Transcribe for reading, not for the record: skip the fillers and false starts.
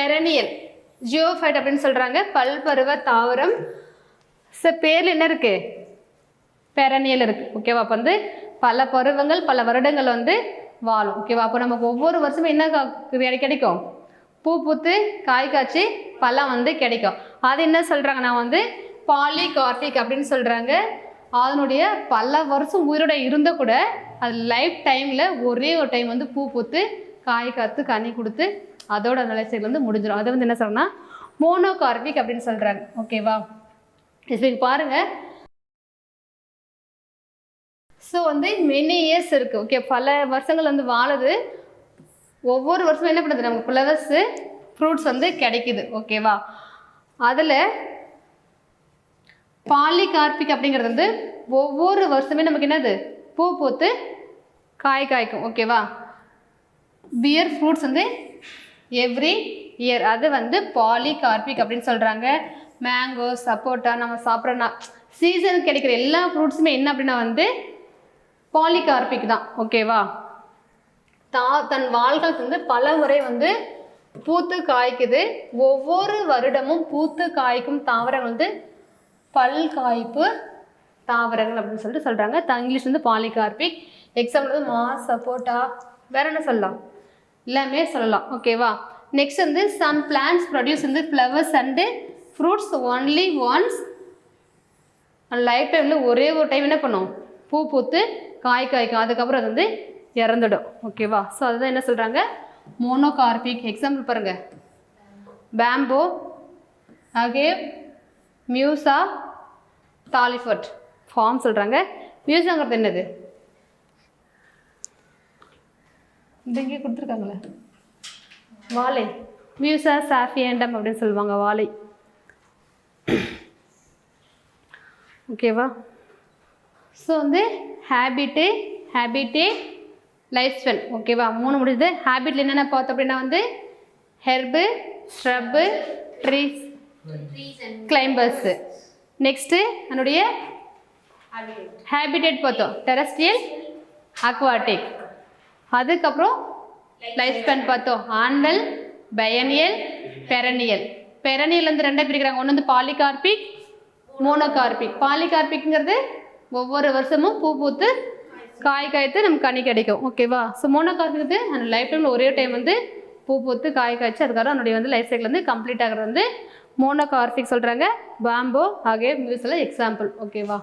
Perennial ஜியோஃபைட் அப்படின்னு சொல்கிறாங்க, பல்பருவ தாவரம். பேரில் என்ன இருக்குது? பெரனியல் இருக்குது. ஓகேவா? அப்போ வந்து பல பருவங்கள் பல வருடங்கள் வந்து வாழும். ஓகேவா? அப்போ நமக்கு ஒவ்வொரு வருஷமும் என்ன கிடைக்கும்? பூ பூத்து காய் காய்ச்சி பழம் வந்து கிடைக்கும். அது என்ன சொல்கிறாங்கன்னா வந்து பாலிகார்பிக் அப்படின்னு சொல்கிறாங்க. அதனுடைய பல வருஷம் உயிரோட இருந்த கூட அது லைஃப் டைமில் ஒரே ஒரு டைம் வந்து பூ பூத்து காய் காத்து கனி கொடுத்து அதோட நிலைசைகள் வந்து முடிஞ்சிடும். அதை வந்து என்ன சொல்கிறோன்னா மோனோகார்பிக் அப்படின்னு சொல்கிறாங்க. ஓகேவா? இப்போ பாருங்கள். ஸோ வந்து மெனி இயர்ஸ் இருக்குது. ஓகே, பல வருஷங்கள் வந்து வாழுது. ஒவ்வொரு வருஷமும் என்ன பண்ணுது? நமக்கு ஃப்ளவர்ஸு ஃப்ரூட்ஸ் வந்து கிடைக்குது. ஓகேவா? அதில் பாலிகார்பிக் அப்படிங்கிறது வந்து ஒவ்வொரு வருஷமே நமக்கு என்னது? பூ பூத்து காய் காய்க்கும். ஓகேவா? பியர் ஃப்ரூட்ஸ் வந்து எவ்ரி இயர், அது வந்து பாலிகார்பிக் அப்படின்னு சொல்கிறாங்க. மேங்கோ, சப்போட்டா, நம்ம சாப்பிட்ற சீசனுக்கு கிடைக்கிற எல்லா ஃப்ரூட்ஸுமே என்ன அப்படின்னா வந்து பாலிகார்பிக் தான். ஓகேவா? தன் வாழ்கள் வந்து பல முறை வந்து பூத்து காய்க்குது. ஒவ்வொரு வருடமும் பூத்து காய்க்கும் தாவரங்கள் வந்து பல்காய்ப்பு தாவரங்கள் அப்படின்னு சொல்லிட்டு சொல்கிறாங்க. இங்கிலீஷ் வந்து பாலிகார்பிக். எக்ஸாம்பிள் வந்து மாஸ், சப்போட்டா, வேற என்ன சொல்லலாம்? எல்லாமே சொல்லலாம். ஓகேவா? நெக்ஸ்ட் வந்து சம் பிளான்ஸ் ப்ரொடியூஸ் வந்து flowers and fruits only once. Life டைமில் ஒரே ஒரு டைம் என்ன பண்ணும்? பூ பூத்து காய் காய்க்கும். அதுக்கப்புறம் அது வந்து இறந்துடும். ஓகேவா? ஸோ அதுதான் என்ன சொல்கிறாங்க? மோனோகார்பிக். எக்ஸாம்பிள் பாருங்கள். பேம்போ, அகேவ், மியூசா, தாலிஃபட் ஃபார்ம் சொல்கிறாங்க. மியூசாங்கிறது என்னது? இங்கே கொடுத்துருக்காங்களே வாழை. மியூசா சாஃபியண்டம் அப்படின்னு சொல்லுவாங்க, வாழை. ஓகேவா? ஸோ வந்து ஹேபிட்டே லைஃப் ஸ்பென். ஓகேவா? 3 முடியுது. ஹேபிட்டில் என்னென்ன பார்த்தோம் அப்படின்னா வந்து ஹெர்பு, ஸ்hrubபு, ட்ரீஸ், கிளைம்பர்ஸு. நெக்ஸ்ட்டு அதனுடைய ஹேபிடேட் பார்த்தோம், டெரஸ்ட்ரியல், அக்வாட்டிக். அதுக்கப்புறம் லைஃப் ஸ்பென் பார்த்தோம், ஆன்வல், பயனியல், பெரனியல். பெரனியல் வந்து ரெண்டாக பிரிக்கிறாங்க. ஒன்று வந்து பாலிகார்பிக், மோனோகார்பிக். பாலிகார்பிக்ங்கிறது ஒவ்வொரு வருஷமும் பூ பூத்து காய் காய்த்து நமக்கு கனி கிடைக்கும். ஓகேவா? ஸோ மோனோகார்பிக் வந்து அந்த லைஃப் டைமில் ஒரே டைம் வந்து பூ பூத்து காய் காய்ச்சி அதுக்கப்புறம் அதனுடைய வந்து லைஃப் சைக்கிள் வந்து கம்ப்ளீட் ஆகிறது வந்து மோனோகார்பிக் சொல்கிறாங்க. பேம்போ, அகேவ், மியூசில் எக்ஸாம்பிள். ஓகேவா?